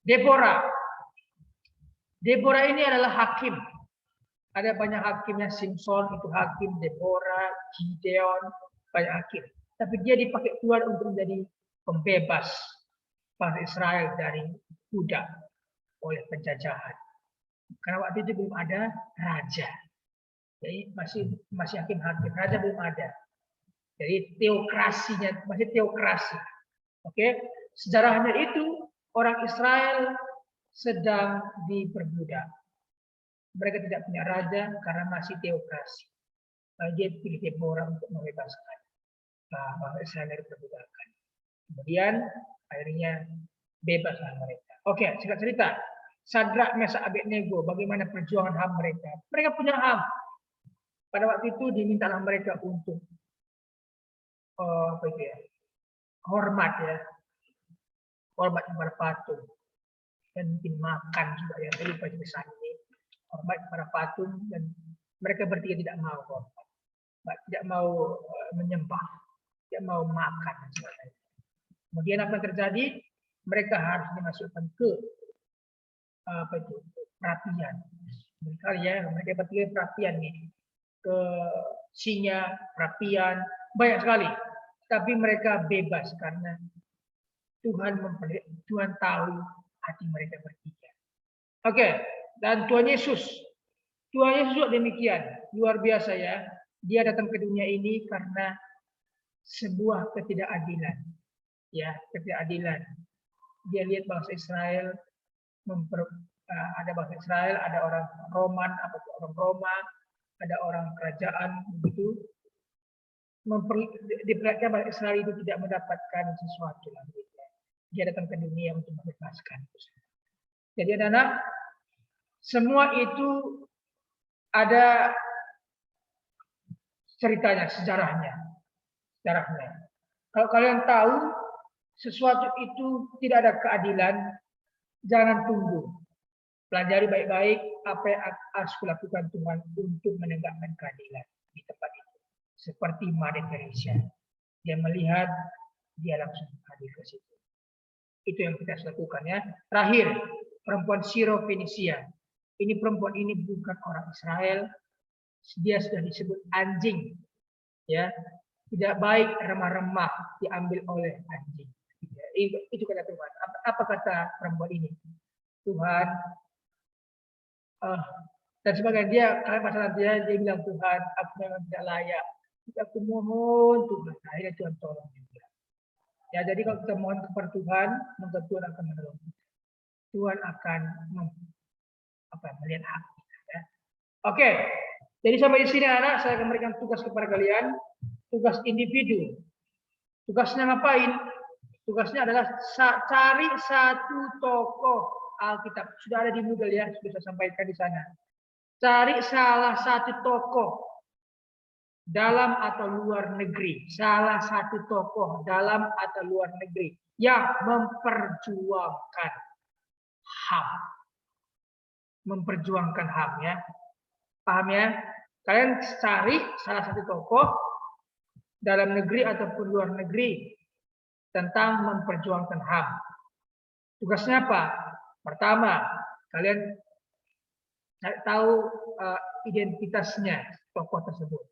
Deborah ini adalah hakim. Ada banyak hakimnya, Simpson itu hakim, Deborah, Gideon, banyak hakim. Tapi dia dipakai Tuhan untuk menjadi pembebas bangsa Israel dari budak oleh penjajahan. Karena waktu itu belum ada raja. Jadi masih hakim-hakim, raja belum ada. Jadi teokrasinya masih teokrasi. Oke, sejarahnya itu orang Israel sedang diperbudak. Mereka tidak punya raja karena masih teokrasi. Lalu dia pilih Deborah untuk membebaskan bangsa Israel dari perbudakan. Kemudian akhirnya bebaslah mereka. Oke, singkat cerita. Sadrak, Mesak, Abednego, bagaimana perjuangan HAM mereka? Mereka punya HAM. Pada waktu itu dimintalah mereka untuk hormat ya, hormat kepada patung, dan mungkin makan juga ya. Jadi pada saat ini hormat kepada patung, dan mereka bertiga tidak mau hormat, tidak mau menyembah, tidak mau makan dan sebagainya. Kemudian apa yang terjadi? Mereka harus dimasukkan ke perapian. Berkali ya, mereka bertiga perapian nih, ke Singa, perapian, banyak sekali. Tapi mereka bebas karena Tuhan tahu hati mereka bertiga. Oke, dan Tuhan Yesus juga demikian, luar biasa ya. Dia datang ke dunia ini karena sebuah ketidakadilan, ya, ketidakadilan. Dia lihat bangsa Israel, ada bangsa Israel, ada orang Roman, orang Roma, ada orang kerajaan begitu. Diperlihatkan bahwa Israel itu tidak mendapatkan sesuatu lagi. Dia datang ke dunia untuk membebaskan. Jadi anak-anak, semua itu ada ceritanya, sejarahnya. Kalau kalian tahu sesuatu itu tidak ada keadilan, jangan tunggu. Pelajari baik-baik apa yang harus dilakukan Tuhan untuk menegakkan keadilan di tempat itu. Seperti Mother Teresa, dia melihat, dia langsung hadir ke situ. Itu yang kita harus lakukan ya. Terakhir, perempuan Syro-Fenisia. Ini perempuan ini bukan orang Israel, dia sudah disebut anjing, ya, tidak baik, remah-remah, diambil oleh anjing. Itu kata Tuhan. Apa kata perempuan ini? Tuhan, dan sebagainya. Dia kalian masalah dia bilang, Tuhan, aku memang tidak layak. Aku mohon Tuhan, akhirnya Tuhan tolong juga. Ya, jadi kalau kita mohon kepada Tuhan, maka Tuhan akan menolong kita. Tuhan akan melihat hati. Ya. Oke, jadi sampai di sini anak, saya akan memberikan tugas kepada kalian. tugas individu. Tugasnya ngapain? Tugasnya adalah cari satu tokoh Alkitab. Sudah ada di Moodle ya, sudah saya sampaikan di sana. Cari salah satu tokoh dalam atau luar negeri. Salah satu tokoh dalam atau luar negeri yang memperjuangkan HAM. Memperjuangkan HAM ya. Paham ya? Kalian cari salah satu tokoh dalam negeri ataupun luar negeri tentang memperjuangkan HAM. Tugasnya apa? Pertama, kalian tahu identitasnya tokoh tersebut.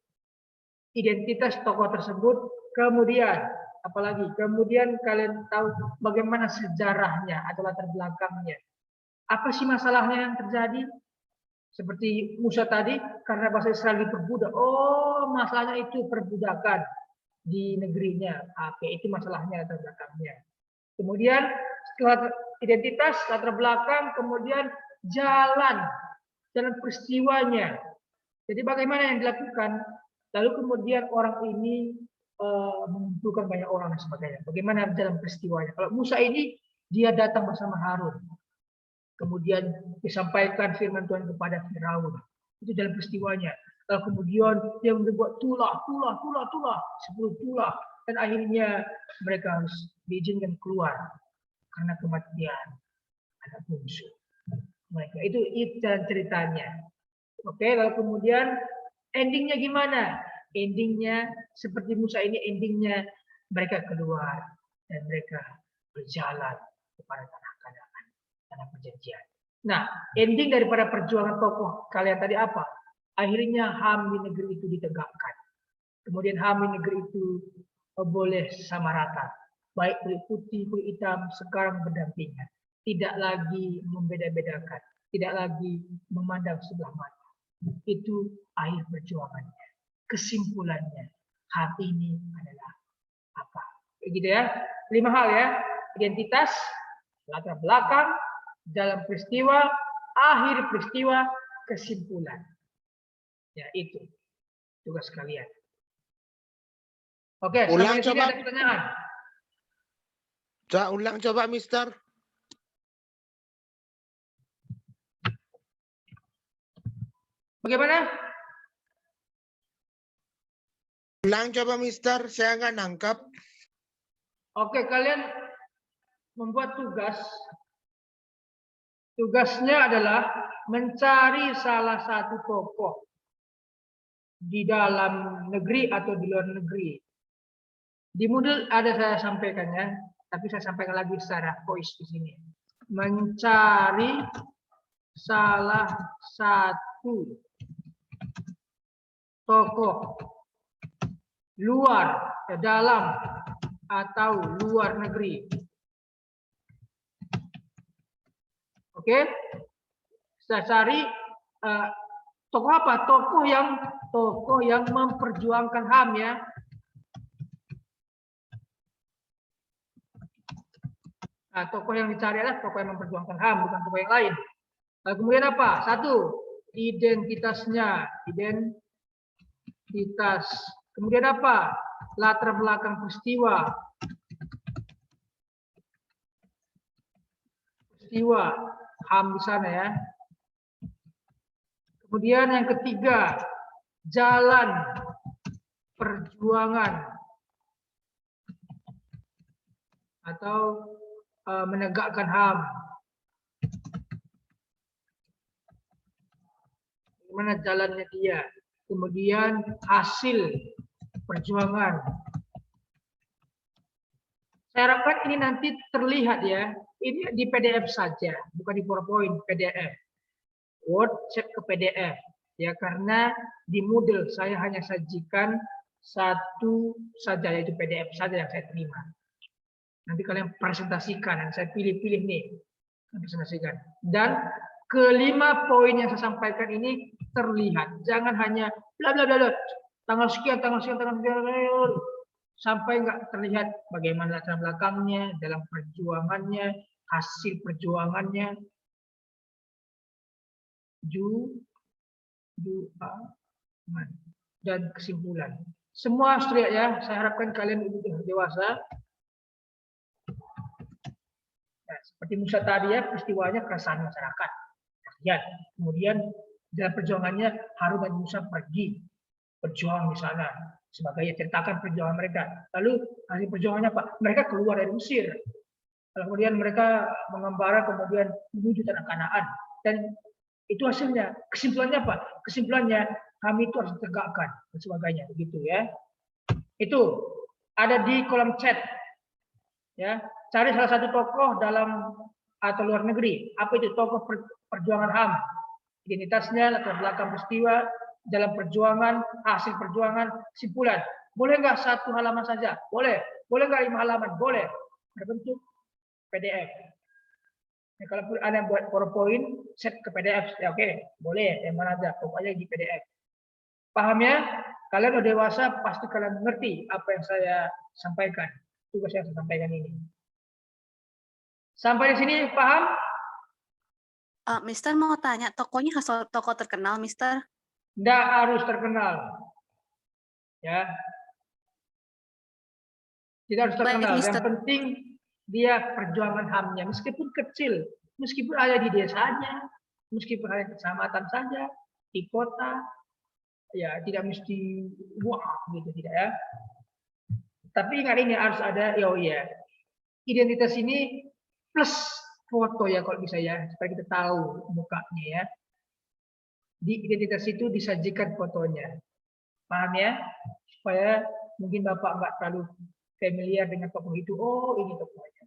Identitas tokoh tersebut, kemudian apalagi? Kemudian kalian tahu bagaimana sejarahnya atau latar belakangnya. Apa sih masalahnya yang terjadi? Seperti Musa tadi, karena bahasa Israel diperbudak. Oh, masalahnya itu perbudakan di negerinya. Oke, itu masalahnya latar belakangnya. Kemudian setelah identitas, latar belakang, kemudian jalan peristiwanya. Jadi bagaimana yang dilakukan? Lalu kemudian orang ini mengumpulkan banyak orang dan sebagainya. Bagaimana jalan peristiwanya? Kalau Musa ini dia datang bersama Harun. Kemudian disampaikan firman Tuhan kepada Firaun. Itu dalam peristiwanya. Lalu kemudian dia membuat tulah, 10 tulah. Dan akhirnya mereka harus diizinkan keluar karena kematian anak bungsu mereka. Itu ceritanya. Oke, lalu kemudian endingnya gimana? Endingnya seperti Musa ini, endingnya mereka keluar dan mereka berjalan kepada tanah Kanaan, tanah perjanjian. Nah, ending daripada perjuangan tokoh kalian tadi apa? Akhirnya HAM di negeri itu ditegakkan. Kemudian HAM di negeri itu boleh sama rata. Baik kulit putih, kulit hitam, sekarang berdampingan. Tidak lagi membeda-bedakan. Tidak lagi memandang sebelah mata. Itu akhir perjuangannya. Kesimpulannya, HAM ini adalah apa? Begitu ya. 5 hal ya. Identitas, latar belakang, dalam peristiwa, akhir peristiwa, kesimpulan. Ya, itu tugas kalian. Oke, ulang sampai sini coba. ada pertanyaan. Ulang coba, Mister. Bagaimana? Ulang coba, Mister. Saya nggak nangkap. Oke, kalian membuat tugas. Tugasnya adalah mencari salah satu tokoh di dalam negeri atau di luar negeri. Di Moodle ada saya sampaikan ya, tapi saya sampaikan lagi secara voice di sini. Mencari salah satu tokoh luar, dalam atau luar negeri. Oke, saya cari tokoh apa? Tokoh yang memperjuangkan HAM ya. Nah, tokoh yang dicari adalah tokoh yang memperjuangkan HAM, bukan tokoh yang lain. Nah, kemudian apa? 1, identitasnya, identitas. Kemudian apa? Latar belakang peristiwa. Peristiwa HAM di sana ya. Kemudian yang ketiga, jalan perjuangan atau menegakkan HAM. Bagaimana jalannya dia. Kemudian hasil perjuangan. Saya harapkan ini nanti terlihat ya. Ini di PDF saja, bukan di PowerPoint, PDF. Word chat ke PDF. Ya, karena di Moodle saya hanya sajikan satu saja, yaitu PDF saja yang saya terima. Nanti kalian presentasikan, dan saya pilih-pilih nih. Presentasikan. Dan kelima poin yang saya sampaikan ini terlihat. Jangan hanya bla bla bla, tanggal sekian, sampai nggak terlihat bagaimana latar belakangnya, dalam perjuangannya, hasil perjuangannya, dan kesimpulan. Semua sudah ya, saya harapkan kalian sudah dewasa. Nah, seperti Musa tadi ya, peristiwanya keresahan masyarakat. Ya, kemudian dalam perjuangannya Harun dan Musa pergi berjuang di sana sebagai ceritakan perjuangan mereka. Lalu hasil perjuangannya apa? Mereka keluar dari Mesir. Kemudian mereka mengembara kemudian menuju tanah Kanaan dan itu hasilnya. Kesimpulannya apa? Kesimpulannya kami itu harus ditegakkan dan sebagainya begitu ya. Itu ada di kolom chat. Ya, cari salah satu tokoh dalam atau luar negeri. Apa itu tokoh perjuangan HAM? Identitasnya, latar belakang peristiwa, dalam perjuangan, hasil perjuangan, kesimpulan. Boleh nggak satu halaman saja? Boleh. Boleh nggak 5 halaman? Boleh. Berbentuk PDF. Nah, kalau ada buat PowerPoint, set ke PDF. Ya, oke, boleh. Yang mana aja, pokoknya di PDF. Paham ya? Kalian udah dewasa, pasti kalian mengerti apa yang saya sampaikan. Tugas yang saya sampaikan ini. Sampai di sini paham? Mister mau tanya, tokonya tokoh terkenal, Mister? Nggak harus terkenal. Ya. Tidak harus terkenal. Baik, yang penting dia perjuangan HAM-nya. Meskipun kecil, meskipun ada di desanya, meskipun ada di kecamatan saja, di kota, ya tidak mesti wah gitu tidak ya. Tapi ingat ini harus ada ya identitas ini plus foto ya kalau bisa ya supaya kita tahu mukanya ya. Di identitas itu disajikan fotonya, paham ya? Supaya mungkin Bapak nggak terlalu familiar dengan tokoh itu. Oh ini tokohnya.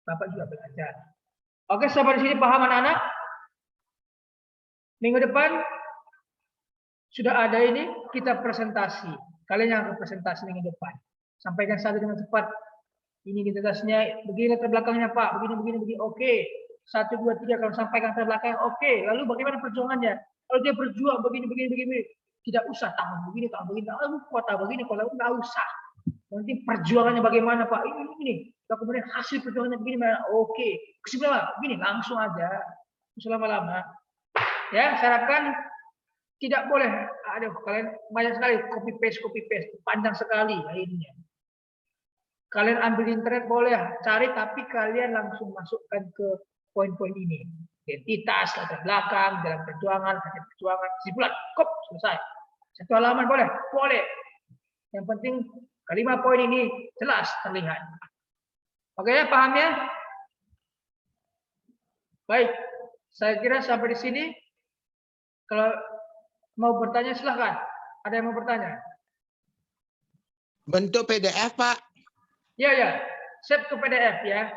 Bapak juga belajar. Oke sampai di sini paham anak-anak? Minggu depan sudah ada ini kita presentasi. Kalian yang akan presentasi minggu depan. Sampaikan saja dengan cepat. Ini identitasnya, begini latar belakangnya Pak, begini. Oke. 1, 2, 3 kalau sampaikan latar belakang, oke. Lalu bagaimana perjuangannya? Kalau dia berjuang begini. Tidak usah tahun begini. Kota begini, kota nggak usah. Nanti perjuangannya bagaimana Pak? Ini. Lalu kemudian hasil perjuangannya begini, oke. Kesimpulan begini, langsung aja. Selama-lama. Ya, saya harapkan tidak boleh ada kalian banyak sekali copy paste panjang sekali akhirnya. Kalian ambil internet boleh cari tapi kalian langsung masukkan ke poin-poin ini. Identitas, latar belakang, dalam perjuangan, hasil perjuangan, kesimpulan, kop selesai. 1 halaman boleh, boleh. Yang penting kelima poin ini jelas terlihat. Oke ya, paham ya? Baik, saya kira sampai di sini. Kalau mau bertanya silahkan. Ada yang mau bertanya? Bentuk PDF, Pak. Ya. Set ke PDF ya.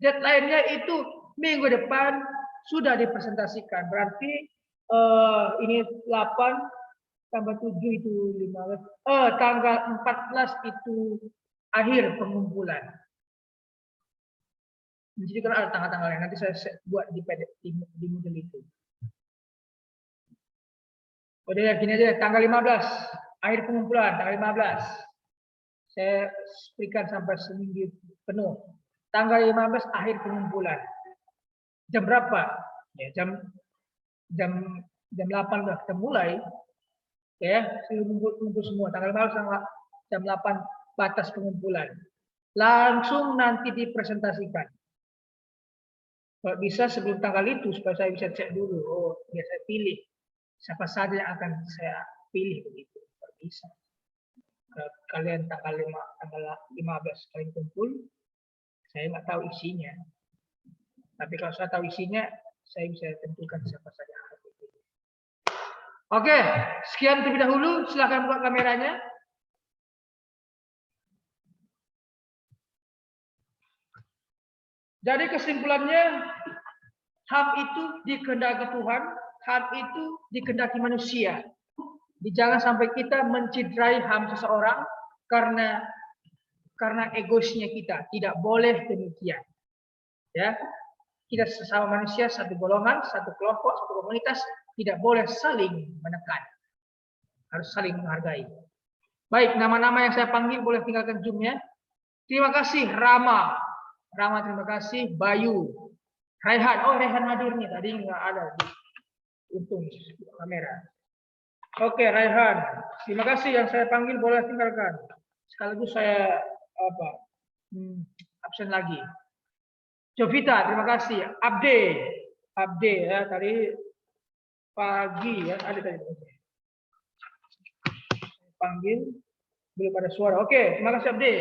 Deadline-nya itu minggu depan sudah dipresentasikan. Berarti ini 8 tambah 7 itu 15. Tanggal 14 itu akhir pengumpulan. Jadi kan ada tanggal-tanggalnya. Nanti saya buat di PDF di Moodle itu. Udah ya gini aja tanggal 15 akhir pengumpulan tanggal 15. Saya berikan sampai seminggu penuh. Tanggal 15 akhir pengumpulan. Jam berapa? Ya, jam 8 udah kita mulai. Ya, nunggu semua. Tanggal 15 jam 8 batas pengumpulan. Langsung nanti dipresentasikan. Kalau bisa sebelum tanggal itu supaya saya bisa cek dulu. Oh, ya saya pilih. Siapa saja yang akan saya pilih begitu. Kalau bisa. Kalian tanggal 15 kalian kumpul, saya nggak tahu isinya. Tapi kalau saya tahu isinya, saya bisa tentukan siapa saja. Oke, sekian terlebih dahulu. Silakan buka kameranya. Jadi kesimpulannya, HAM itu dikehendaki Tuhan, HAM itu dikehendaki manusia. Jangan sampai kita menciderai HAM seseorang karena egosnya kita. Tidak boleh demikian. Ya, kita sesama manusia, satu golongan, satu kelompok, satu komunitas, tidak boleh saling menekan. Harus saling menghargai. Baik, nama-nama yang saya panggil boleh tinggalkan Zoom-nya. Terima kasih Rama. Rama terima kasih. Bayu. Raihan. Oh, Raihan hadir nih. Tadi nggak ada di untung kamera. Oke, Raihan. Terima kasih yang saya panggil boleh tinggalkan. Sekaligus saya absen lagi. Jovita, terima kasih. Abde ya tadi pagi ya ada tadi. Panggil belum ada suara. Oke, terima kasih Abde.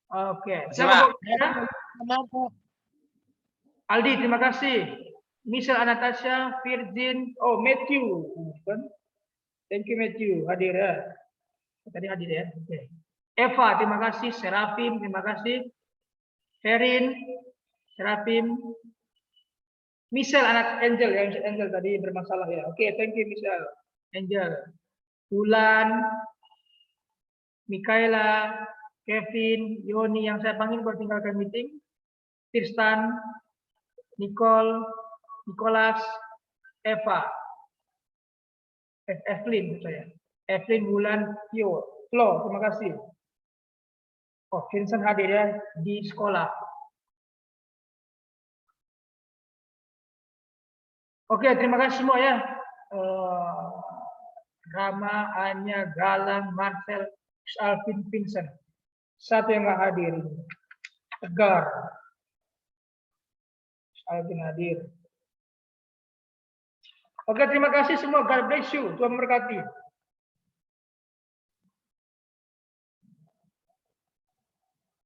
Oke, siapa ya? Aldi, terima kasih. Michelle Anastasia, Virgin, Matthew. Thank you Matthew, hadir ya. Tadi hadir ya. Oke. Eva, terima kasih. Serafim, terima kasih. Ferin, Serafim. Michelle, anak Angel ya. Angel tadi bermasalah ya. Oke, thank you Michelle. Angel. Bulan, Mikaela, Kevin, Yoni yang saya panggil baru tinggalkan meeting. Tristan, Nicole, Nicholas, Eva, Evelyn saya. Evelyn, Bulan, Flo, terima kasih. Oh, Vincent hadir ya di sekolah. Oke, terima kasih semua ya. Rama, Anya, Galang, Marcel, Alvin, Vincent. Satu yang nggak hadir. Tegar. Alvin hadir. Oke, terima kasih semua. God bless you. Tuhan memberkati.